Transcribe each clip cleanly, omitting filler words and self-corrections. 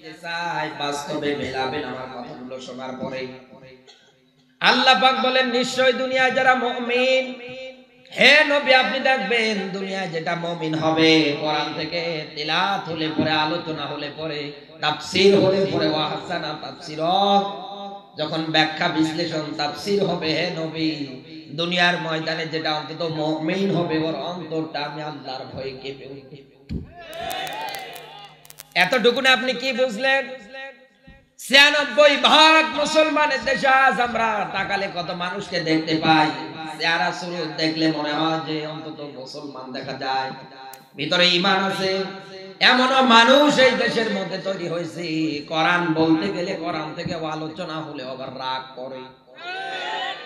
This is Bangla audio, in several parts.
দিতে চাই, বাস্তবে মেলাবেন আমার কথাগুলো শোনার পরে। আল্লাহ পাক বলেন নিশ্চয় দুনিয়ায় যারা মুমিন, হে নবী আপনি দেখবেন দুনিয়ায় যেটা মুমিন হবে, কোরআন থেকে তিলাওয়াত হলে পরে, আলোচনা হলে পরে, তাফসীর হলে পরে, ওয়া হাসানা তাফসীর, যখন ব্যাখ্যা বিশ্লেষণ তাফসীর হবে, হে নবী দুনিয়ার ময়দানে যেটা অন্তত মুমিন হবে ওর অন্তরটা আমি আল্লাহর ভয়ে কেঁপে উঠবে। এতটুকু না আপনি কি বুঝলেন? ৯৬% মুসলমানের দেশে আজ আমরা তাকালে কত মানুষকে দেখতে পাই, চেহারা সুরত দেখলে মনে হয় যে অন্তত মুসলমান দেখা যায়, ভিতরে ঈমান আছে। এমনও মানুষ এই দেশের মধ্যে তৈরি হয়েছে, কোরআন বলতে গেলে, কোরআন থেকে আলোচনা হলে আবার রাগ করে।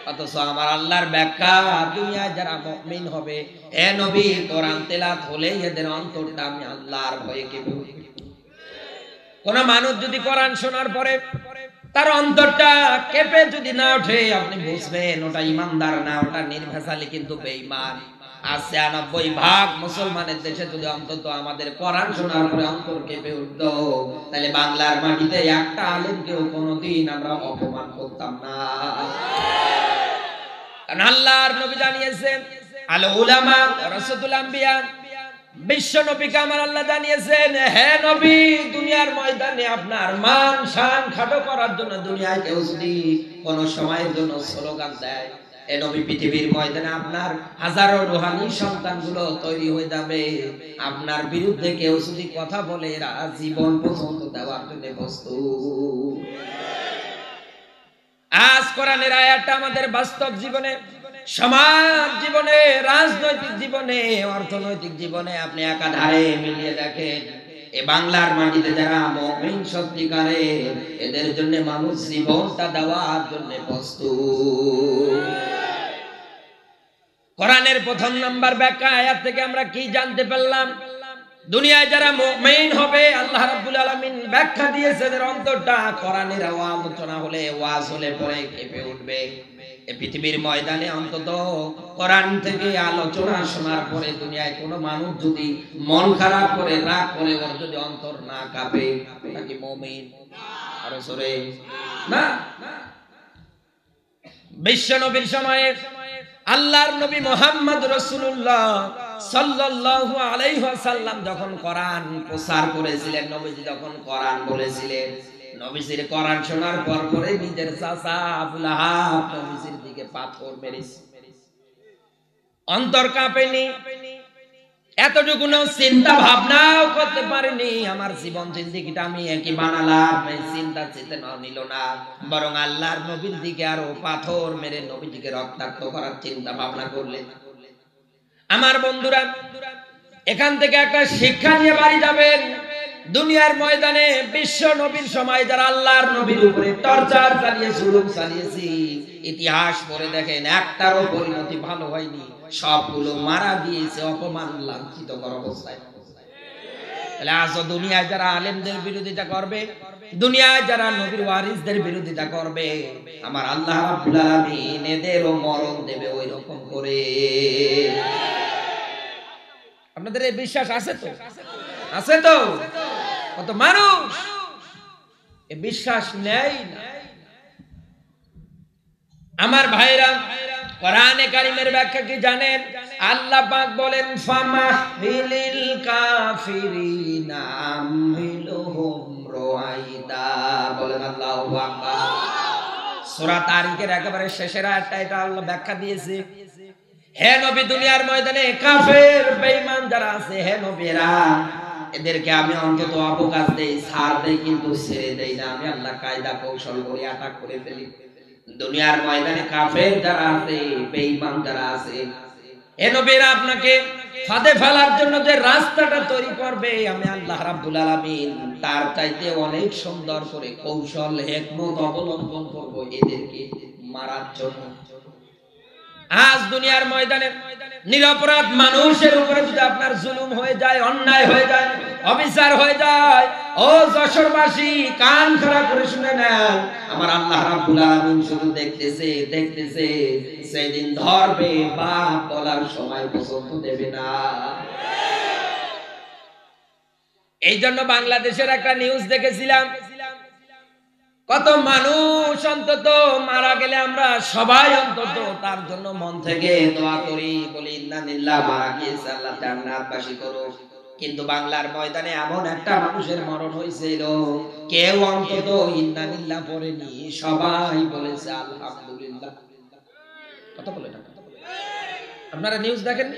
অথচ আমার আল্লাহর ব্যাখ্যা, দুনিয়ায় যারা মুমিন হবে, হে নবী কোরআন তেলাওয়াত হলেই এদের অন্তরটা আমি আল্লাহর ভয়ে কেঁপে উঠবে। কোন মানুষ যদি কোরআন শোনার পরে তার অন্তরটা কেঁপে যদি না ওঠে, আপনি বুঝবেন ওটা ইমানদার না, ওটা নির্ভেজালি কিন্তু বেঈমান। আর ৯৬% মুসলমানের দেশে যদি অন্তত আমাদের কোরআন শোনার পরে অন্তর কেঁপে উঠতো, তাহলে বাংলার মাটিতে একটা আলেমকেও কোনোদিন আমরা অপমান করতাম না। কারণ আল্লাহর নবী জানিয়েছেন আল উলামা ওয়ারাসাতুল আম্বিয়া, বিশ্ব নবীকে আমার আল্লাহ জানিয়েছেন, হে নবী দুনিয়ার ময়দানে আপনার মান শান খাটো করার জন্য দুনিয়ায় কেউ যদি কোন সময়ের জন্য স্লোগান দেয়, হে নবী পৃথিবীর ময়দানে আপনার হাজারো রূহানি সন্তানগুলো তৈরি হয়ে যাবে, আপনার বিরুদ্ধে কেউ যদি কথা বলে এরা জীবন পর্যন্ত দেওয়ার জন্য প্রস্তুত। আজ কোরআনের আয়াতটা আমাদের বাস্তব জীবনে, সমাজ জীবনে, রাজনৈতিক জীবনে, অর্থনৈতিক জীবনে আপনি একাধারে মিলিয়ে দেখেন, এই বাংলার মাটিতে যারা মুমিন সত্যিকারের, এদের জন্য মানুষ জীবনটা দেওয়ার জন্য প্রস্তুত। কোরআনের প্রথম নাম্বার ব্যাখ্যা আয়াত থেকে আমরা কি জানতে পারলাম? দুনিয়ায় যারা মুমিন হবে, আল্লাহ রাব্বুল আলামিন ব্যাখ্যা দিয়েছেন এদের অন্তরটা কোরআনের আলোচনা হলে, ওয়াজ হলে পরে কেঁপে উঠবে। এই পৃথিবীর ময়দানে অন্তত কোরআন থেকে আলোচনা শোনার পরে দুনিয়ায় কোনো মানুষ যদি মন খারাপ করে, রাগ করে, ওর যদি অন্তর না কাঁপে, ওটা কি মুমিন? আরো জোরে না। বিশ্ব নবীর সময়ে আল্লাহর নবী মুহাম্মদ রাসূলুল্লাহ সাল্লাল্লাহু আলাইহি ওয়াসাল্লাম যখন কোরআন প্রচার করেছিলেন, নবীজি যখন কোরআন বলেছিলেন, নবীজির কোরআন শোনার পর পরে নিজের চাচা আবু লাহাব নবীজির দিকে পাথর মেরেছে, অন্তর কাঁপেনি, এতটুকু চিন্তা ভাবনাও করতে পারেনি আমার জীবন জিন্দেগিটা আমি একই বানালাম, এই চিন্তা চেতনা নিল না, বরং আল্লাহর নবীর দিকে আরো পাথর মেরে নবীজিকে রক্তাক্ত করার চিন্তা ভাবনা করলেন। আমার বন্ধুরা, এখান থেকে একটা শিক্ষা নিয়ে বাড়ি যাবেন। দুনিয়ার ময়দানে বিশ্ব নবীর সময় যারা আল্লাহর নবীর উপরে টর্চার চালিয়ে, জুলুম চালিয়েছি, ইতিহাস পড়ে দেখেন একটারও পরিণতি ভালো হয়নি, সবগুলো মারা গিয়েছে অপমান লাঞ্ছিত করা অবস্থায়। তাহলে আজ দুনিয়ায় যারা আলেমদের বিরোধিতা করবে, দুনিয়ায় যারা নবীর ওয়ারিসদের বিরোধিতা করবে, আমার আল্লাহ রাব্বুল আলামিন এদেরও মরণ দেবে ওই রকম করে। আপনাদের এই বিশ্বাস আছে তো? আছে তো? কত মানুষ এই বিশ্বাস নেই না। আমার ভাইরা, কোরআনে কারীমের ব্যাখ্যা কি জানেন? আল্লাহ পাক বলেন ফামাহিলিল কাফিরিনা আমহিলহুম রুয়াইদা, বলেন আল্লাহু আকবার। সূরা তারিকের একেবারে শেষের আয়াতটা এটা আল্লাহ ব্যাখ্যা দিয়েছে। হে নবী দুনিয়ার ময়দানে কাফের বেঈমান যারা আছে, হে নবীরা এদেরকে আমি অন্তত অবকাশ দেই, ছাড় দেই, কিন্তু ছেড়ে দেই না। আমি আল্লাহ কায়দা কৌশল করে আটক করে ফেলি। দুনিয়ার ময়দানে কাফের যারা আছে, বেঈমান যারা আছে, হে নবীরা আপনাকে ফাঁদে ফেলার জন্য যে রাস্তাটা তৈরি করবে, আমি আল্লাহ রাব্বুল আলামিন তার চাইতে অনেক সুন্দর করে কৌশল হিকমত অবলম্বন করব এদেরকে মারার জন্য। আজ দুনিয়ার ময়দানে নিরপরাধ মানুষের উপরে যদি আপনার জুলুম হয়ে যায়, অন্যায় হয়ে যায়, অবিচার হয়ে যায়, ও যশোরবাসী কান খাড়া করে শুনে নেন, আমার আল্লাহ রাব্বুল আলামিন শুধু দেখতেছে, দেখতেছে, সেদিন ধরবে, বাপ বলার সময় পর্যন্ত দেবে না। এই জন্য বাংলাদেশের একটা নিউজ দেখেছিলাম, কত মানুষ অন্তত মারা গেলে আমরা সবাই অন্তত তার জন্য মন থেকে দোয়া করি, বলি ইন্না লিল্লাহ, মারা গিয়েছে আল্লাহ জান্নাতবাসী করো। কিন্তু বাংলার ময়দানে এমন একটা মানুষের মরণ হয়েছিল, কেউ অন্তত ইন্না লিল্লাহ পড়েনি, সবাই বলেছে আলহামদুলিল্লাহ। কথা বলে না, আপনারা নিউজ দেখেন?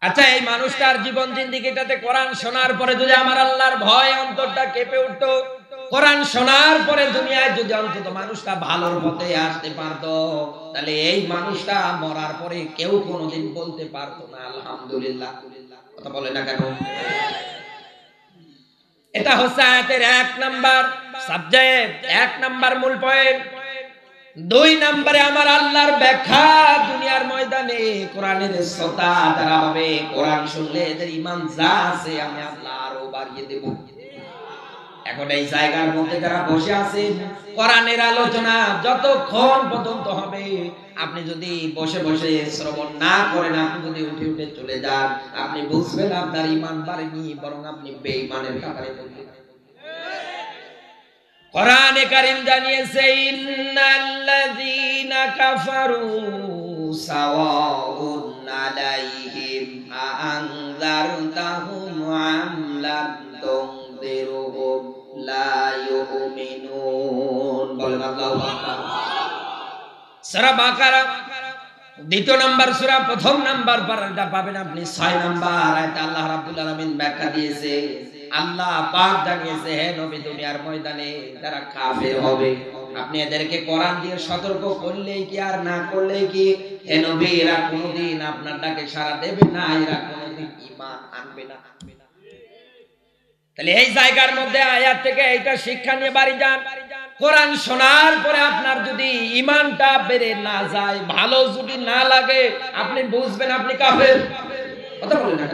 আচ্ছা, এই মানুষটার জীবন জিন্দেগিটাতে কোরআন শোনার পরে যদি আমার আল্লাহর ভয় অন্তরটা কেঁপে উঠতো, কোরআন শোনার পরে দুনিয়ায় যদি অন্তত মানুষটা ভালোর পথে আসতে পারতো, তাহলে এই মানুষটা মরার পরে কেউ কোনোদিন বলতে পারতো না আলহামদুলিল্লাহ। কথা বলে না কেন? এটা হচ্ছে আয়াতের 1 নাম্বার সাবজেক্ট, 1 নাম্বার মূল পয়েন্ট। 2 নম্বরে আমার আল্লাহর ব্যাখ্যা দুনিয়ার ময়দানে কোরআনের শ্রোতা যারা হবে, কোরআন শুনলে এদের ঈমান যা আছে আমি আল্লাহ আরো বাড়িয়ে দেব। এখন এই জায়গার মধ্যে যারা বসে আছেন, কোরআনের আলোচনা যতক্ষণ পর্যন্ত হবে, আপনি যদি বসে বসে শ্রবণ না করেন, আপনি যদি উঠে উঠে চলে যান, আপনি বুঝবেন আপনার ঈমান বাড়েনি, বরং আপনি বেঈমানের কাতারে পড়বেন। কোরআনে কারীম জানিয়েছে, ইন্নাল্লাযীনা কাফারু সাওয়াউন আলাইহিম আনযারতাহুম আম লাম তুনযিরহুম লা ইউমিনুন। বলেন আল্লাহু আকবার। সূরা বাকারা 2 নম্বর সূরা 1 নম্বর পারাটা পাবেন আপনি 6 নম্বর আয়াতে আল্লাহ রাব্বুল আলামিন ব্যাখ্যা দিয়েছে। আল্লাহ পাক জানিয়েছে, হে নবী, দুনিয়ার ময়দানে যারা কাফের হবে, আপনি এদেরকে কোরআন দিয়ে সতর্ক করলেই কি আর না করলেই কি, হে নবী, এরা কোনোদিন আপনার ডাকে সাড়া দেবে না, এরা কোনোদিন ঈমান আনবে না। তাহলে এই জায়গার মধ্যে আয়াত থেকে এইটা শিক্ষা নিয়ে বাড়ি যান। কোরআন শোনার পরে আপনার যদি ঈমানটা বেড়ে না যায়, ভালো যদি না লাগে, আপনি বুঝবেন আপনি কাফের। কথা বলেন না?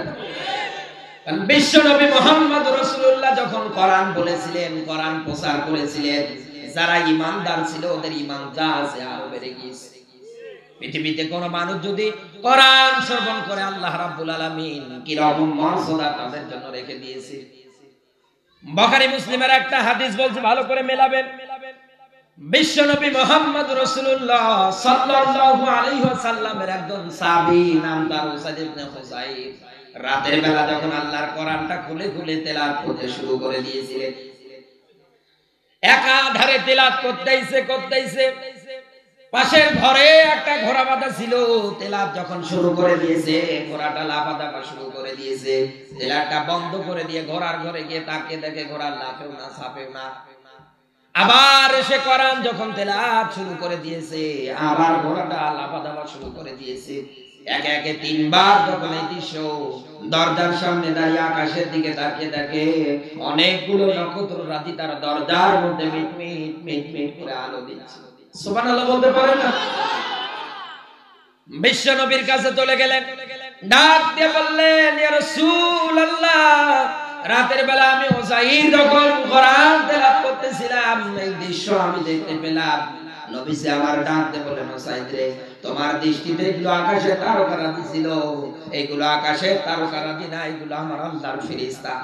বিশ্ব নবী মুহাম্মদ রাসূলুল্লাহ যখন কোরআন বলেছিলেন, কোরআন প্রচার করেছিলেন, যারা ঈমানদার ছিল ওদের ঈমান যা আছে আরো বেড়ে গিয়েছে। পৃথিবীতে কোন মানুষ যদি কোরআন শ্রবণ করে, আল্লাহ রাব্বুল আলামিন কি রকম মর্যাদা তাদের জন্য রেখে দিয়েছে। বুখারী মুসলিমের একটা হাদিস বলছে, ভালো করে মেলাবেন। বিশ্ব নবী মুহাম্মদ রাসূলুল্লাহ সাল্লাল্লাহু আলাইহি ওয়াসাল্লামের একজন সাহাবী, নাম তার উসাইদ ইবনে হুযাইর, রাতের বেলা যখন আল্লাহর কোরআনটা খুলে খুলে তেলাওয়াত করতে শুরু করে দিয়েছিলেন, একাধারে তেলাওয়াত করতেইছে, পাশের ঘরে একটা ঘোড়া বাঁধা ছিল, তেলাওয়াত যখন শুরু করে দিয়েছে, ঘোড়াটা লাফাদাফা শুরু করে দিয়েছে, তেলাওয়াতটা বন্ধ করে দিয়ে ঘোড়ার ঘরে গিয়ে তাকিয়ে দেখে ঘোড়া লাফেও না, ছাপেও না। আবার এসে কোরআন যখন তেলাওয়াত শুরু করে দিয়েছে, আবার ঘোড়াটা লাফাদাফা শুরু করে দিয়েছে। একে একে 3 বার যখন এই দৃশ্য, দরজার সামনে দাঁড়িয়ে আকাশের দিকে তাকিয়ে দেখে অনেকগুলো নক্ষত্র রাজি তার দরজার মধ্যে মিটমিট মিটমিট করে আলো দিচ্ছে। সুবহানাল্লাহ বলতে পারেন না? বিশ্ব নবীর কাছে চলে গেলেন, ডাক দিয়ে বললেন, ইয়া রাসূলুল্লাহ, রাতের বেলা আমি উসাইদ যখন কোরআন তেলাওয়াত করতেছিলাম, এই দৃশ্য আমি দেখতে পেলাম। নবীজি আমার ডাক দিয়ে বললেন, উসাইদ রে, তোমার দৃষ্টিতে এগুলো আকাশের তারকারাজি ছিল, এইগুলো আকাশের তারকারাজি না, এগুলো আমার আল্লাহর ফেরেশতা।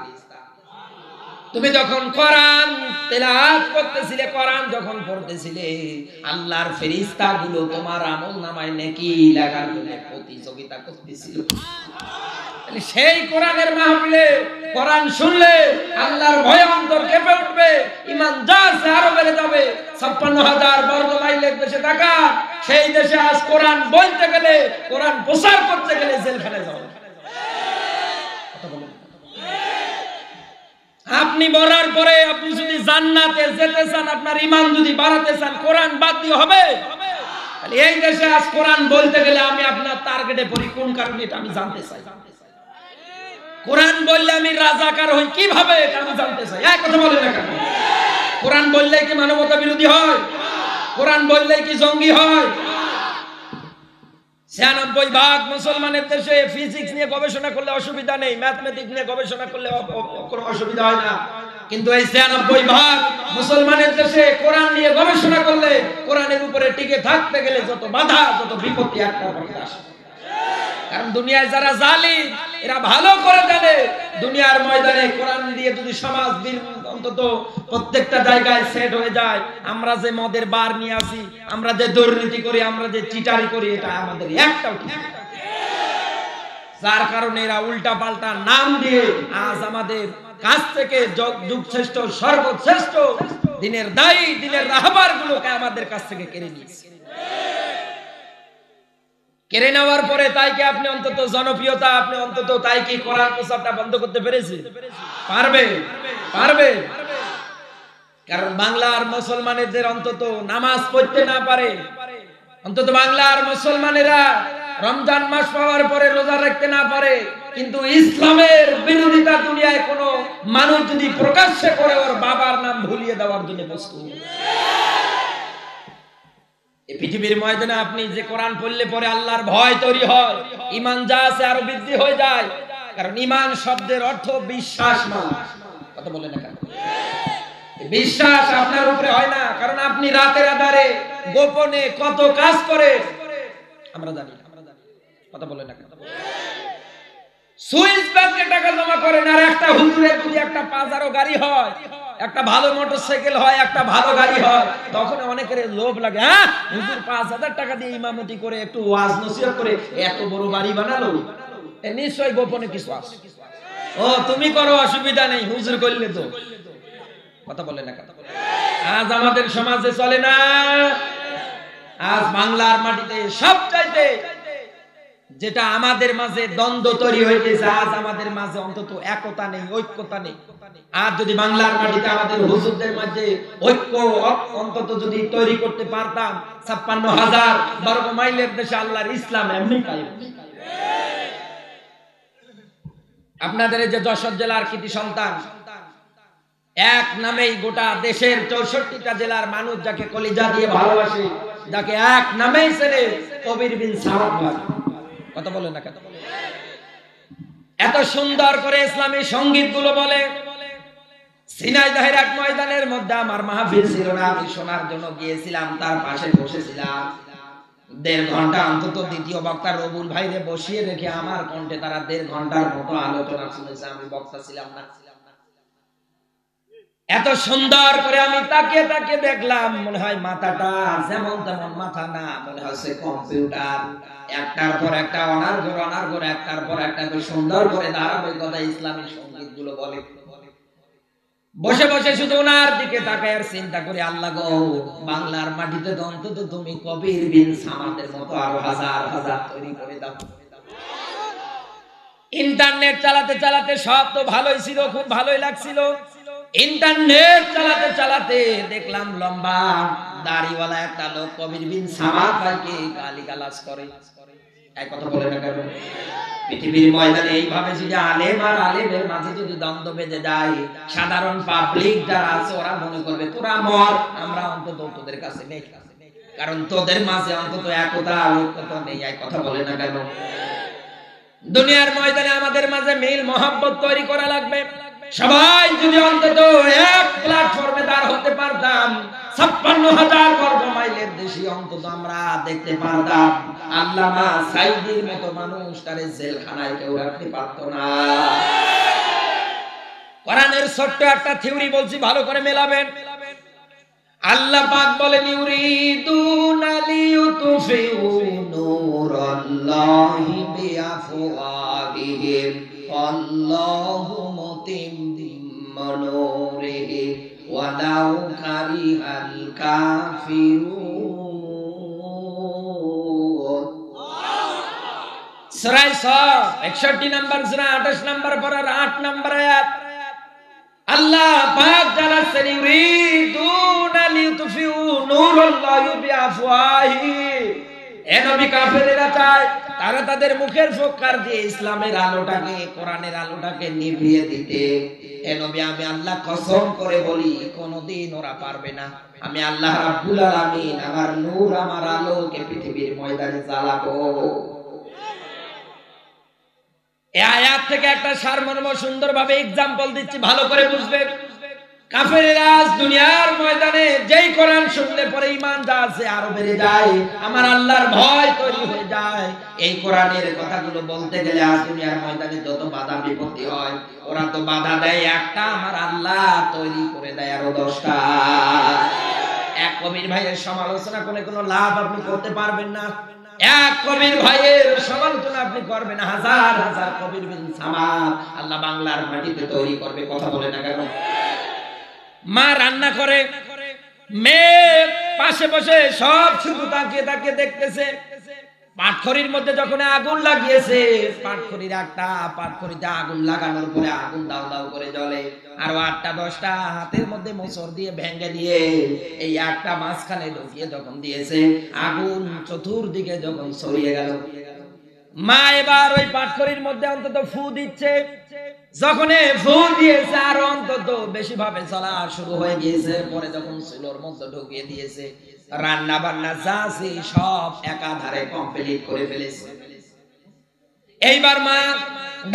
তুমি যখন কোরআন তেলাওয়াত করতেছিলে, কোরআন যখন পড়তেছিলে, আল্লাহর ফেরেশতাগুলো তোমার আমলনামায় নেকি লেখার জন্য প্রতিযোগিতা করতেছিল। সেই কোরআনের মাহফিলে কোরআন শুনলে আল্লাহর ভয়ে অন্তর কেঁপে উঠবে, ঈমান যা আছে আরো বেড়ে যাবে। 56,000 বর্গ মাইলের দেশে থাকা, সেই দেশে আজ কোরআন বলতে গেলে, কোরআন প্রচার করতে গেলে জেলখানায় যাবে। আপনি মরার পরে আপনি যদি জান্নাতে যেতে চান, আপনার ঈমান যদি বাড়াতে চান, কোরআন বাদ দিয়ে হবে? তাহলে এই দেশে আজ কোরআন বলতে গেলে আমি আপনার টার্গেটে পড়ি কোন কারণে, এটা আমি জানতে চাই। কোরআন বললে আমি রাজাকার হই কিভাবে, এটা আমি জানতে চাই। এই কথা বলে না কেন? কোরআন বললে কি মানবতা বিরোধী হয়? কোরআন বললে কি জঙ্গি হয়? 96% মুসলমানের দেশে ফিজিক্স নিয়ে গবেষণা করলে অসুবিধা নেই, ম্যাথমেটিক্স নিয়ে গবেষণা করলে কোনো অসুবিধা হয় না। কিন্তু এই 96% মুসলমানের দেশে কোরআন নিয়ে গবেষণা করলে, কোরআনের উপরে টিকে থাকতে গেলে যত বাধা, যত বিপত্তি একটার পর একটা আসে। কারণ দুনিয়ায় যারা জালিম এরা ভালো করে জানে দুনিয়ার ময়দানে কোরআন দিয়ে যদি সমাজ অন্তত প্রত্যেকটা জায়গায় সেট হয়ে যায়, আমরা যে মদের বার নিয়ে আসি, আমরা যে দুর্নীতি করি, আমরা যে চিটারি করি, এটা আমাদের একটাও ঠিক না। যার কারণে এরা উল্টা পাল্টা নাম দিয়ে আজ আমাদের কাছ থেকে যুগ শ্রেষ্ঠ সর্বশ্রেষ্ঠ দিনের দায়ী দিনের রাহবার গুলোকে আমাদের কাছ থেকে কেড়ে নিয়েছে। কেড়ে নেওয়ার পরে তাই কি আপনি অন্তত জনপ্রিয়তা, আপনি অন্তত তাই কি কোরআন প্রচারটা বন্ধ করতে পেরেছে? পারবে? পারবে? কারণ বাংলার মুসলমানদের অন্তত নামাজ পড়তে না পারে, অন্তত বাংলার মুসলমানেরা রমজান মাস পাওয়ার পরে রোজা রাখতে না পারে, কিন্তু ইসলামের বিরোধিতা দুনিয়ায় কোনো মানুষ যদি প্রকাশ্যে করে ওর বাবার নাম ভুলিয়ে দেওয়ার জন্য প্রস্তুত। এই পৃথিবীর ময়দানে আপনি যে কোরআন পড়লে পরে আল্লাহর ভয় তৈরি হয়, ঈমান যা আছে আরো বৃদ্ধি হয়ে যায়। কারণ ঈমান শব্দের অর্থ বিশ্বাস না। কথা বলে না কেন? বিশ্বাস আপনার উপরে হয় না, কারণ আপনি রাতের আধারে গোপনে কত কাজ করে আমরা জানি না। কথা বলে না কেন? সুইস ব্যাংকে টাকা জমা করেন, আর একটা হুজুরের যদি একটা পাজারো গাড়ি হয়, একটা ভালো মোটরসাইকেল হয়, একটা ভালো গাড়ি হয়, তখন অনেকের লোভ লাগে, হ্যাঁ হুজুর 5,000 টাকা দিয়ে ইমামতি করে একটু ওয়াজ নসিহত করে এত বড় বাড়ি বানালো, নিশ্চয়ই গোপনে কিছু আছে। ও তুমি করো, অসুবিধা নেই, হুজুর করলে তো। কথা বলে না কেন? আজ আমাদের সমাজে চলে না। আজ বাংলার মাটিতে সবচাইতে যেটা আমাদের মাঝে দ্বন্দ্ব তৈরি হইতেছে, আজ আমাদের মাঝে অন্তত একতা নেই, ঐক্যতা নেই। আর যদি বাংলার মাটিতে আমাদের হুজুরদের মাঝে ঐক্য অন্তত যদি তৈরি করতে পারতাম, 56,000 বর্গ মাইলের দেশে আল্লাহর ইসলাম এমনি কায়েম। আপনাদের এই যে যশোর জেলার কৃতি সন্তান, এক নামেই গোটা দেশের 64টা জেলার মানুষ যাকে কলিজা দিয়ে ভালোবাসে, যাকে এক নামেই চেনে, কবির বিন সামাদ ভাই। কথা বলে না কেন? এত সুন্দর করে ইসলামী সঙ্গীত গুলো বলে। ঝিনাইদহের এক ময়দানের মধ্যে আমার মাহফিল ছিল না, আমি শোনার জন্য গিয়েছিলাম, তার পাশে বসেছিলাম। 1.5 ঘন্টা অন্তত দ্বিতীয় বক্তা রবুল ভাইরে বসিয়ে রেখে আমার কণ্ঠে তারা 1.5 ঘন্টার মতো আলোচনা শুনেছে, আমি বক্তা ছিলাম না। এত সুন্দর করে আমি তাকিয়ে তাকিয়ে দেখলাম, মনে হয় মাথাটা যেমন তেমন মাথা না, মনে হচ্ছে কম্পিউটার, একটার পর একটা অনার্গর একটার পর একটা সুন্দর করে ধারাবাহিকতা ইসলামী সঙ্গীত গুলো বলে। বসে বসে শুধু ওনার দিকে তাকায় আর চিন্তা করে, আল্লাহ গো, বাংলার মাটিতে তো অন্তত তুমি কবির বিন সামাদের মতো আরো হাজার হাজার তৈরি করে দাও। ইন্টারনেট চালাতে চালাতে সব তো ভালোই ছিল, খুব ভালোই লাগছিল। ইন্টারনেট চালাতে চালাতে দেখলাম লম্বা দাড়িওয়ালা একটা লোক কবির বিন সামাদ ভাইকে গালিগালাজ করে। এই কথা বলে না কেন? পৃথিবীর ময়দানে এইভাবে যদি আলেম আর আলেমের মাঝে যদি দ্বন্দ্ব বেঁধে যায়, সাধারণ পাবলিক যারা আছে ওরা মনে করবে তোরা মর, আমরা অন্তত তোদের কাছে নেই, কারণ তোদের মাঝে অন্তত একতা ঐক্যতা নেই। এই কথা বলে না কেন? দুনিয়ার ময়দানে আমাদের মাঝে মিল মহব্বত তৈরি করা লাগবে। সবাই যদি অন্তত এক প্ল্যাটফর্মে দাঁড় হতে পারতাম, 56,000 বর্গ মাইলের দেশে অন্তত আমরা দেখতে পারতাম আল্লামা সাইদির মতো মানুষ তারে জেলখানায় কেউ রাখতে পারত না। কোরআনের ছোট্ট একটা থিওরি বলছি, ভালো করে মেলাবেন। আল্লাহ পাক বলেন, ইউরিদুনা লিইউতফিউ নূরাল্লাহি বিআফওয়াহিহিম আল্লাহু মুতিম্মু নূরিহি ওয়ালাউ কারিহাল কাফিরুন। সূরা 61 নম্বর সূরা 28 নম্বর পারার 8 নম্বর আয়াত। আল্লাহ পাক জানাচ্ছেন, ইউরিদুনা লিইউতফিউ নূরাল্লাহি বিআফওয়াহিহিম। এ নবী, কাফেরেরা চায় তারা তাদের মুখের ফোক্কার দিয়ে ইসলামের আলোটাকে, কোরআনের আলোটাকে নিভিয়ে দিতে। এ নবী, আমি আল্লাহ কসম করে বলি, কোনদিন ওরা পারবে না। আমি আল্লাহ রাব্বুল আলামিন আমার নূর, আমার আলোকে পৃথিবীর ময়দানে জ্বালাবো। এই আয়াত থেকে একটা সারমর্ম সুন্দরভাবে এক্সাম্পল দিচ্ছি, ভালো করে বুঝবেন। কাফেরেরা আজ দুনিয়ার ময়দানে যেই কোরআন শুনলে পরে ঈমানটা আছে আরো বেড়ে যায়, আমার আল্লাহর ভয় তৈরি হয়ে যায়। এই কোরআনের কথাগুলো বলতে গেলে আজ দুনিয়ার ময়দানে যত বাধা বিপত্তি হয়, ওরা তো বাধা দেয় একটা, আমার আল্লাহ তৈরি করে দেয় আরো 10টা। এক কবির ভাইয়ের সমালোচনা করে কোনো লাভ আপনি করতে পারবেন না। এক কবির ভাইয়ের সমালোচনা আপনি করবেন, হাজার হাজার কবির বিন সামাদ আল্লাহ বাংলার মাটিতে তৈরি করবে। কথা বলে না কেন? মা রান্না করে, মেয়ে পাশে বসে সব শুধু তাকিয়ে তাকিয়ে দেখতেছে। পাটখড়ির মধ্যে যখন আগুন লাগিয়েছে, পাটখড়ির একটা পাটখড়িতে আগুন লাগানোর পরে আগুন দাউ দাউ করে জ্বলে, আর 8টা 10টা হাতের মধ্যে মোচড় দিয়ে ভেঙে দিয়ে এই একটা মাঝখানে ঢুকিয়ে যখন দিয়েছে, আগুন চতুর্দিকে যখন ছড়িয়ে গেল, মা এবার ওই পাটখড়ির মধ্যে অন্তত ফু দিচ্ছে। যখন ফু দিয়েছে আর অন্তত বেশি ভাবে চলা শুরু হয়ে গিয়েছে, পরে যখন চুলোর মধ্যে ঢুকিয়ে দিয়েছে, রান্না বান্না যা আছে সব একাধারে কমপ্লিট করে ফেলেছে। এইবার মা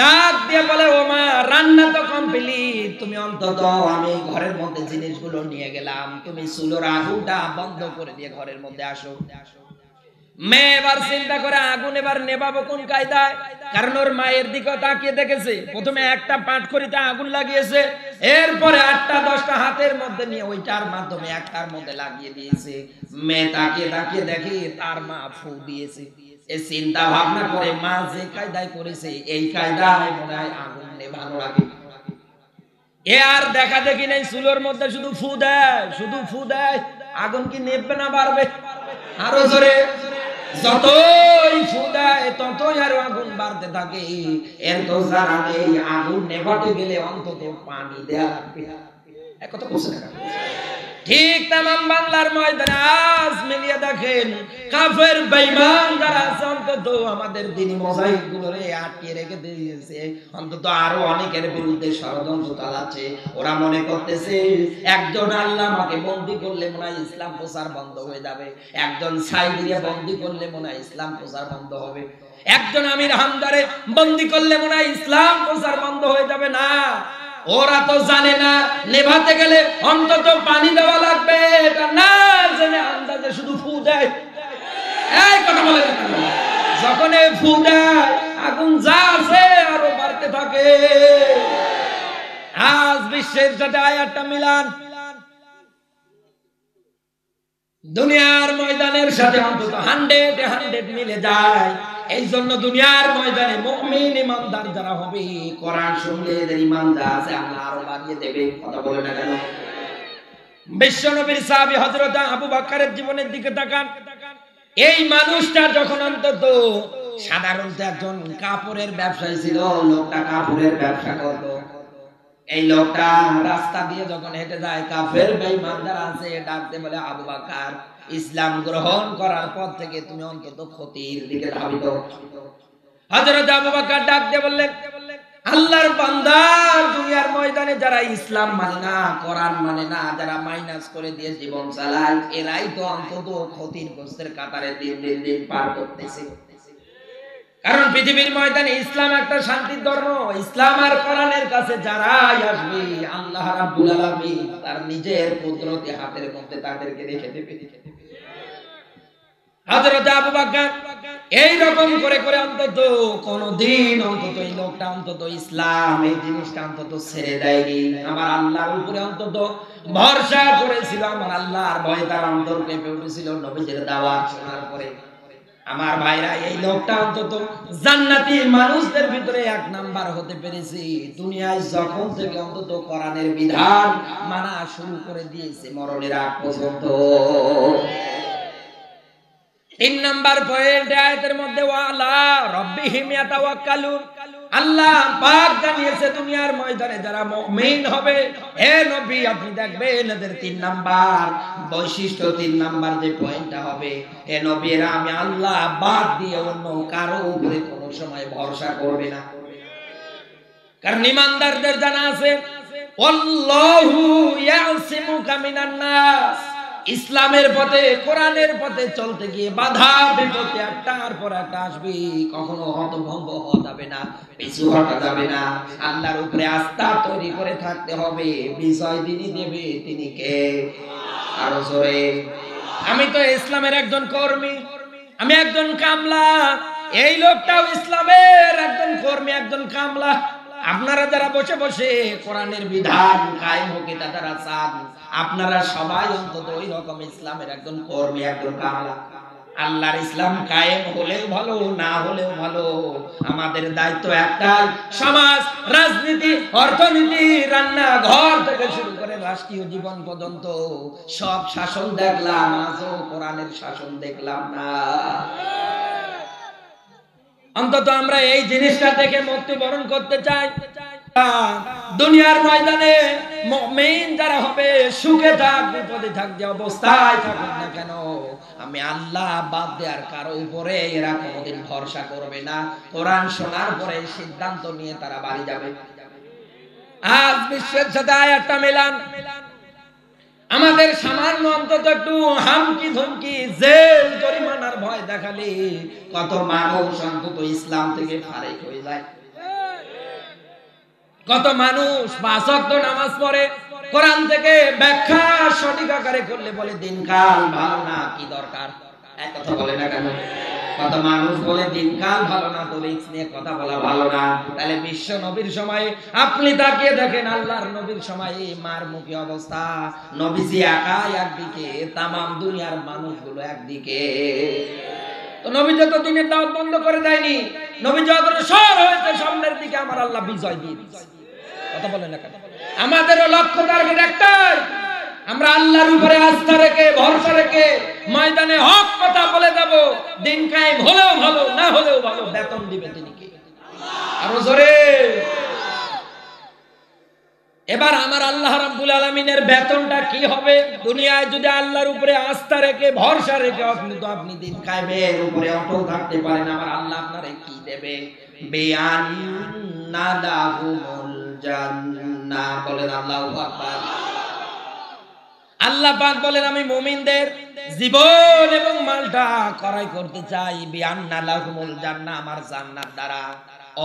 ডাক দিয়ে বলে, ও মা, রান্না তো কমপ্লিট, তুমি অন্তত আমি ঘরের মধ্যে জিনিসগুলো নিয়ে গেলাম, তুমি চুলোর আগুনটা বন্ধ করে দিয়ে ঘরের মধ্যে আসো। মেয়ে এবার চিন্তা করে আগুন এবার নেভাবো কোন কায়দায়, কারণ ওর মায়ের দিকে তাকিয়ে দেখেছে প্রথমে একটা পাটখড়িতে আগুন লাগিয়েছে, এরপরে 8টা 10টা হাতের মধ্যে নিয়ে ওইটার মাধ্যমে একটার মধ্যে লাগিয়ে দিয়েছে। মেয়ে তাকিয়ে তাকিয়ে দেখে তার মা ফু দিয়েছে। এই চিন্তা ভাবনা করে মা যে কায়দায় করেছে এই কায়দায় মনে হয় আগুন নেভানো লাগে। এ আর দেখা দেখি নেই, চুলোর মধ্যে শুধু ফু দেয়, শুধু ফু দেয়, আগুন কি নেবে না বাড়বে? আরো জোরে, যতই ফু দেয় ততই আরো আগুন বাড়তে থাকে। এর তো জানা নেই আগুন নেভাতে গেলে অন্তত পানি দেয়া লাগবে। এক কথা বলছে না? ঠিক তামাম বাংলার ময়দানে আজ মিলিয়ে দেখেন, কাফের বেঈমান যারা আছে অন্তত আমাদের দ্বীনি মুজাহিদগুলোরে আটকে রেখে দিয়েছে, অন্তত আরো অনেকের বিরুদ্ধে ষড়যন্ত্র চালাচ্ছে। ওরা মনে করতেছে একজন আল্লামাকে বন্দী করলে মনে হয় ইসলাম প্রচার বন্ধ হয়ে যাবে, একজন সাইদিকে বন্দী করলে মনে হয় ইসলাম প্রচার বন্ধ হবে, একজন আমির হামদারে বন্দী করলে মনে হয় ইসলাম প্রচার বন্ধ হয়ে যাবে। না, ওরা তো জানে না নেভাতে গেলে অন্তত পানি দেওয়া লাগবে, এটা না জেনে আন্দাজে শুধু ফু দেয়। এই কথা বলে যখন ফু দেয় আগুন যা আছে আরো বাড়তে থাকে। আজ বিশ্বের সাথে আয়াতটা মিলান, দুনিয়ার ময়দানের সাথে অন্তত 100 মিলে যায়। এই জন্য দুনিয়ার ময়দানে মুমিন ইমানদার যারা হবে, কোরআন শুনলে এদের ঈমান যা আছে আল্লাহ আরো বাড়িয়ে দেবে। কথা বলে না কেন? বিশ্ব নবীর সাহাবী হযরত আবু বকরের জীবনের দিকে তাকান। এই মানুষটা যখন অন্তত সাধারণত একজন কাপড়ের ব্যবসায়ী ছিল, লোকটা কাপড়ের ব্যবসা করতো। এই লোকটা রাস্তা দিয়ে যখন হেঁটে যায়, কাফের বেঈমান যারা আছে ডাকতে বলে, আবু বকর, ইসলাম গ্রহণ করার পর থেকে তুমি অন্তত ক্ষতির দিকে ধাবিত। হযরত আবু বকর ডাক দিয়ে বললেন, আল্লাহর বান্দা, দুনিয়ার ময়দানে যারা ইসলাম মানে না, কোরআন মানে না, যারা মাইনাস করে দিয়ে জীবন চালায়, এরাই তো অন্তত ক্ষতির গ্রস্তের কাতারে দিন দিন দিন পার করতেছে। কারণ পৃথিবীর ময়দানে ইসলাম একটা শান্তির ধর্ম। ইসলাম আর কোরআনের কাছে যারাই আসবে, আল্লাহ রাব্বুল আলামিন তার নিজের কুদরতি হাতের মধ্যে তাদেরকে রেখে দেবে। হযরত আবু বকর এই রকম করে করে অন্তত কোনদিন অন্তত এই লোকটা অন্তত ইসলাম এই জিনিসটা অন্তত ছেড়ে দেয়নি। আমার আল্লাহর উপরে অন্তত ভরসা করেছিল, আমার আল্লাহর ভয়ে তার অন্তর কেঁপে উঠেছিল নবীজির দাওয়াত শোনার পরে। আমার ভাইরা, এই লোকটা অন্তত জান্নাতি মানুষদের ভিতরে 1 নাম্বার হতে পেরেছে। দুনিয়ায় যখন থেকে অন্তত কোরআনের বিধান মানা শুরু করে দিয়েছে মরণের আগ পর্যন্ত। 3 নাম্বার পয়েন্ট আয়াতের মধ্যে, ওয়ালা রাব্বিহিম ইয়াতাওয়াক্কালুন, আল্লাহ পাক জানিয়েছে দুনিয়ার ময়দানে যারা মুমিন হবে, হে নবী আপনি দেখবেন এদের 3 নাম্বার বৈশিষ্ট্য, 3 নাম্বার যে পয়েন্টটা হবে, হে নবী এরা আমি আল্লাহ বাদ দিয়ে অন্য কারো উপরে কোনো সময় ভরসা করবে না। কারণ ঈমানদারদের জানা আছে, আল্লাহু ইয়াসিমুকা মিনান নাস, ইসলামের পথে কোরআনের পথে চলতে গিয়ে বাধা বিপত্তি একটার পর একটা আসবে, কখনো হতভম্ব হওয়া যাবে না, পিছু হটা যাবে না। আল্লাহর উপরে আস্থা তৈরি করে থাকতে হবে। বিজয় যিনি দেবে তিনি কে? আরো জোরে। আমি তো ইসলামের একজন কর্মী, আমি একজন কামলা, এই লোকটাও ইসলামের একজন কর্মী, একজন কামলা। আপনারা যারা বসে বসে কোরআনের বিধান কায়েম হোক এটা যারা চান, আপনারা সবাই অন্তত ওই রকম ইসলামের একজন কর্মী, একজন কামলা। আল্লাহর ইসলাম কায়েম হলেও ভালো, না হলেও ভালো, আমাদের দায়িত্ব একটাই, সমাজ, রাজনীতি, অর্থনীতি, রান্না ঘর থেকে শুরু করে রাষ্ট্রীয় জীবন পর্যন্ত সব শাসন দেখলাম, আজও কোরআনের শাসন দেখলাম না। অন্তত আমরা এই জিনিসটা থেকে মৃত্যুবরণ করতে চাই। দুনিয়ার ময়দানে মুমিন যারা হবে, সুখে থাক বিপদে থাক, যে অবস্থায় থাকুক না কেন, আমি আল্লাহ বাদ দেওয়ার কারো উপরে এরা কোনোদিন ভরসা করবে না। কোরআন শোনার পরে সিদ্ধান্ত নিয়ে তারা বাড়ি যাবে। আজ বিশ্বের সাথে আয়াতটা মেলান। আমাদের সামান্য অন্তত একটু হামকি ধমকি, জেল জরিমানার ভয় দেখালে কত মানুষ অন্তত ইসলাম থেকে ফারেক হয়ে যায়। কত মানুষ 5 ওয়াক্ত নামাজ পড়ে, কোরআন থেকে ব্যাখ্যা সঠিক আকারে করলে বলে দিনকাল ভালো না, কি দরকার, এক কথা বলে না কেন? কত মানুষ বলে দিনকাল ভালো না, তো রিস্ক নিয়ে কথা বলা ভালো না। তাহলে বিশ্ব নবীর সময়ে আপনি তাকিয়ে দেখেন, আল্লাহর নবীর সময়ে মার মুখী অবস্থা, নবীজি একাই একদিকে, তামাম দুনিয়ার মানুষগুলো একদিকে। তো নবী যত দিনের দাওয়াত বন্ধ করে দেয়নি, নবী অগ্রসর হয়েছে সামনের দিকে, আমার আল্লাহ বিজয় দিয়ে দিয়েছে। কথা বলেন না কেন? আমাদেরও লক্ষ্য টার্গেট একটাই, আমরা আল্লাহর উপরে আস্থা রেখে ভরসা রেখে ময়দানে হক কথা বলে যাব। দিন কায়েম হলেও ভালো, না হলেও ভালো, বেতন দিবে তিনি কে? আরো জোরে। এবার আমার আল্লাহ রাব্বুল আলামিনের বেতনটা কি হবে? দুনিয়ায় যদি আল্লাহর উপরে আস্থা রেখে ভরসা রেখে আপনি দিন কায়েমের উপরে অটল থাকতে পারেন, আমার আল্লাহ আপনারে কি দেবে? বিআন্না লাহুমুল জান্নাহ। বলেন আল্লাহু আকবার। আল্লাহ পাক বলেন, আমি মুমিনদের জীবন এবং মালটা ক্রয় করতে চাই বিআন্না লাহুমুল জান্নাহ, আমার জান্নাত দ্বারা।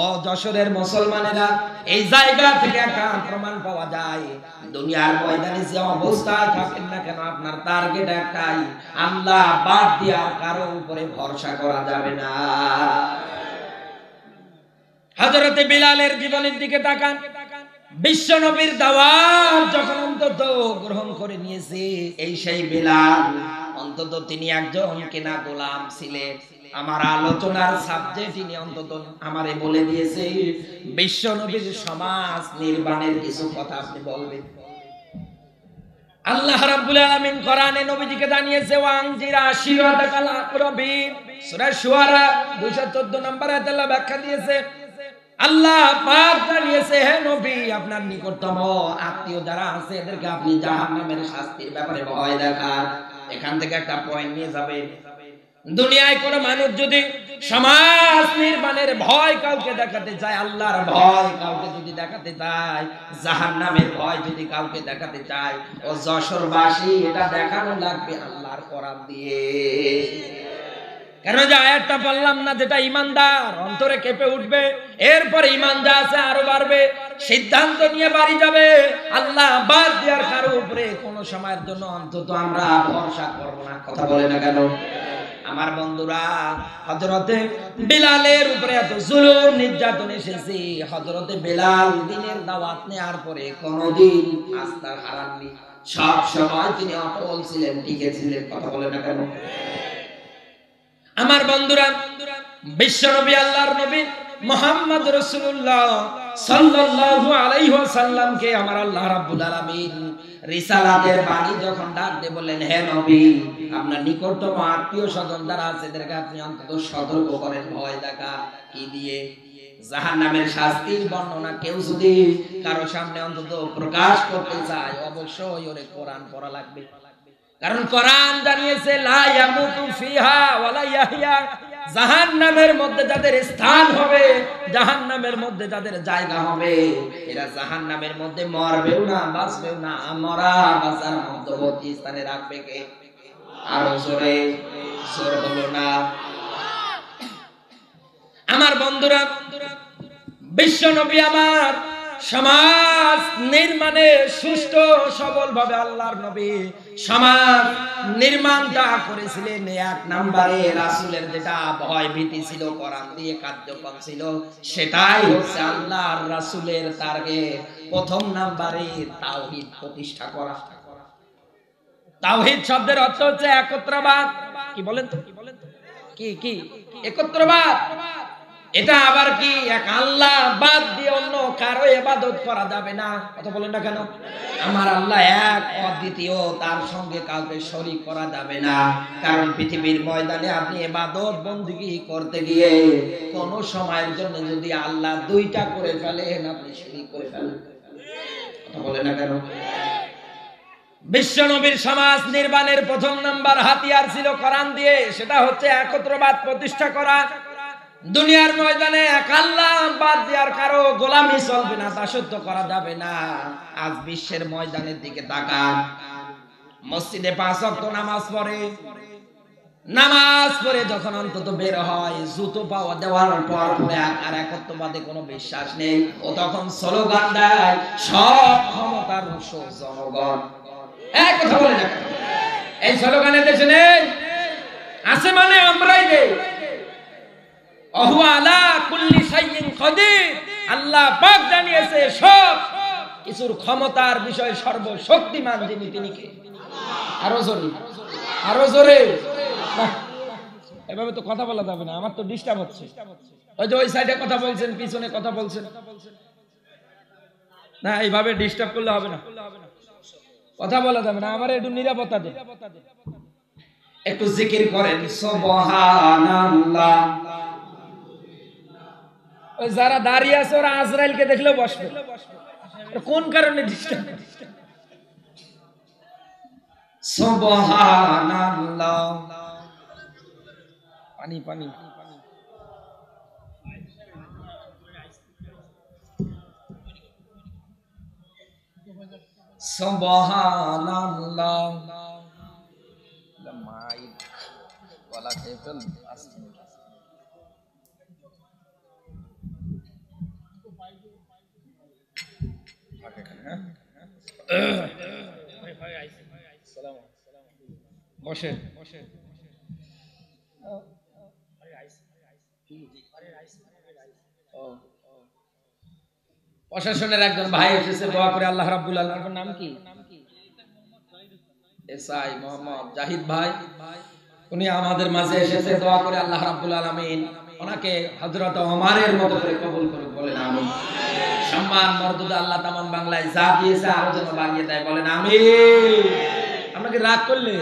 ও যশোরের মুসলমানেরা, এই জায়গা থেকে একটা প্রমাণ পাওয়া যায়, দুনিয়ার ময়দানে যে অবস্থায় থাকেন না কেন, আপনার টার্গেট একটাই, আল্লাহ বাদ দিয়া কারো উপরে ভরসা করা যাবে না। হযরতে বিলালের জীবনের দিকে তাকান। বিশ্ব নবীর দাওয়াত যখন অন্তত গ্রহণ করে নিয়েছে, এই সেই বিলাল, অন্তত তিনি একজন কেনা গোলাম ছিলেন। আমার আলোচনার সাবজেক্ট তিনি অন্তত আমারে বলে দিয়েছে, বিশ্ব নবীর সমাজ নির্মাণের কিছু কথা আপনি বলবেন। আল্লাহ রাব্বুল আলামিন কোরআনে নবীজিকে জানিয়েছে, ওয়ানজিরা শিরাতাকাল আকরাবিন, সূরা শুআরা 214 নম্বর আয়াতে আল্লাহ ব্যাখ্যা দিয়েছে। আল্লাহ পাক জানিয়েছে, হে নবী, আপনার নিকটতম আত্মীয় যারা আছে এদেরকে আপনি জাহান্নামের শাস্তির ব্যাপারে ভয় দেখান। এখান থেকে একটা পয়েন্ট নিয়ে যাবেন। দুনিয়ায় কোন মানুষ যদি সমাজ নির্মাণের ভয় কাউকে দেখাতে চায়, আল্লাহর ভয় কাউকে যদি দেখাতে চায়, জাহান্নামের ভয় যদি কাউকে দেখাতে চায়, ও যশোরবাসী এটা দেখানো লাগবে আল্লাহর কোরআন দিয়ে। কেন যে আয়াতটা বললাম না, যেটা ইমানদার অন্তরে কেঁপে উঠবে, এরপর ইমান যা আছে আরো বাড়বে, সিদ্ধান্ত নিয়ে বাড়ি যাবে, আল্লাহ বাদ দেওয়ার কারো উপরে কোন সময়ের জন্য অন্তত আমরা ভরসা করব না। কথা বলে না কেন? আমার বন্ধুরা, হযরতে বিলালের উপরে এত জুলুম নির্যাতন এসেছে, হযরতে বিলাল দিনের দাওয়াত নেওয়ার পরে কোনদিন আস্থা হারাননি, সব সময় তিনি অটল ছিলেন, টিকে ছিলেন। কথা বলে না কেন? আমার বন্ধুরা, বিশ্ব নবী আল্লাহর নবী মুহাম্মদ রাসূলুল্লাহ সাল্লাল্লাহু আলাইহি ওয়াসাল্লামকে আমার আল্লাহ রাব্বুল আলামিন রিসালাতের বাণী যখন ডাক দিয়ে বললেন, হে নবী, আপনার নিকটতম আত্মীয় স্বজন যারা আছে এদেরকে আপনি অন্তত সতর্ক করেন, ভয় দেখা। কি দিয়ে? জাহান্নামের শাস্তির বর্ণনা কেউ যদি কারো সামনে অন্তত প্রকাশ করতে চায়, অবশ্যই ওরে কোরআন পড়া লাগবে। কারণ কোরআন জানিয়েছে, লা ইয়ামুতু ফিহা ওয়ালা ইয়াহইয়া, জাহান্নামের মধ্যে যাদের স্থান হবে, জাহান্নামের মধ্যে যাদের জায়গা হবে, এরা জাহান্নামের মধ্যে মরবেও না বাঁচবেও না, মরা বাঁচার মধ্যবর্তী স্থানে রাখবে কে? আরো জোরে, জোর হলো না। আমার বন্ধুরা, বিশ্ব নবী আমার সমাজ নির্মাণে সুষ্ঠু সবল ভাবে আল্লাহর নবী সমাজ নির্মাণটা করেছিলেন। এক নম্বরে রাসূলের যেটা ভয় ভীতি ছিল, কোরআন দিয়ে কার্যক্রম ছিল, সেটাই হচ্ছে আল্লাহর রাসূলের টার্গেট। প্রথম নম্বরে তাওহীদ প্রতিষ্ঠা করা। তাওহীদ শব্দের অর্থ হচ্ছে একত্রবাদ। কি বলেন তো? কি কি একত্রবাদ? এটা আবার কি? এক আল্লাহ বাদ দিয়ে অন্য কারো ইবাদত করা যাবে না। কথা বলেন না কেন? আমার আল্লাহ এক, অদ্বিতীয়, তার সঙ্গে কাউকে শরীক করা যাবে না। কারণ পৃথিবীর ময়দানে আপনি ইবাদত বندگی করতে গিয়ে কোন সময়ের জন্য যদি আল্লাহ দুইটা করে ফেলেন, আপনি শরীক করে ফেলেন। কথা বলেন না কেন? বিশ্ব নবীর সমাজ নির্মাণের প্রথম নাম্বার হাতিয়ার ছিল কোরআন দিয়ে, সেটা হচ্ছে একত্রবাদ প্রতিষ্ঠা করা। দুনিয়ার ময়দানে এক আল্লাহ বাদ দিয়ে আর কারো গোলামি চলবে না, দাসত্ব করা যাবে না। আজ বিশ্বের ময়দানের দিকে তাকান, মসজিদে 5 ওয়াক্ত নামাজ পড়ে যখন অন্তত বের হয়, জুতো পাওয়া দেওয়ার পর আর একত্ববাদে কোনো বিশ্বাস নেই। ও তখন স্লোগান দেয়, সব ক্ষমতার উৎস জনগণ। এক কথা বলে না, এই স্লোগানের দেশে নেই, আছে মানে আমরাই দেই। আল্লাহ পাক জানিয়েছে সব কিছুর ক্ষমতার বিষয় সর্বশক্তিমান যিনি, তিনি কে? আরো জোরে, আরো জোরে। এভাবে তো কথা বলা যাবে না, আমার তো ডিস্টার্ব হচ্ছে। ওই যে ওই সাইডে কথা বলছেন, পিছনে কথা বলছেন না, এইভাবে ডিস্টার্ব করলে হবে না, কথা বলা যাবে না। আমার একটু নিরাপত্তা দেন, একটু জিকির করেন সুবহানাল্লাহ। যারা দাঁড়িয়ে আছে ওরা আজরাইলকে দেখলেও বসবে, কোন কারণে ডিস্টার্ব? সুবহানাল্লাহ। পানি পানি সুবহানাল্লাহ। মাইক ওয়ালা টেবিল আসছে। বসেন, প্রশাসনের একজন ভাই এসেছে, দোয়া করে আল্লাহ রাব্বুল আলামিনের নাম কি? এসআই মোহাম্মদ জাহিদ ভাই, উনি আমাদের মাঝে এসেছে, দোয়া করে আল্লাহ রাব্বুল আলামিন ওনাকে হযরত ওমরের মতো করে কবুল করুন, বলেন আমিন। সম্মান মর্যাদা আল্লাহ তামাম বাংলায় যা দিয়েছে আরো যেন বাড়িয়ে দেয়, বলেন আমিন। আপনাকে রাগ করলে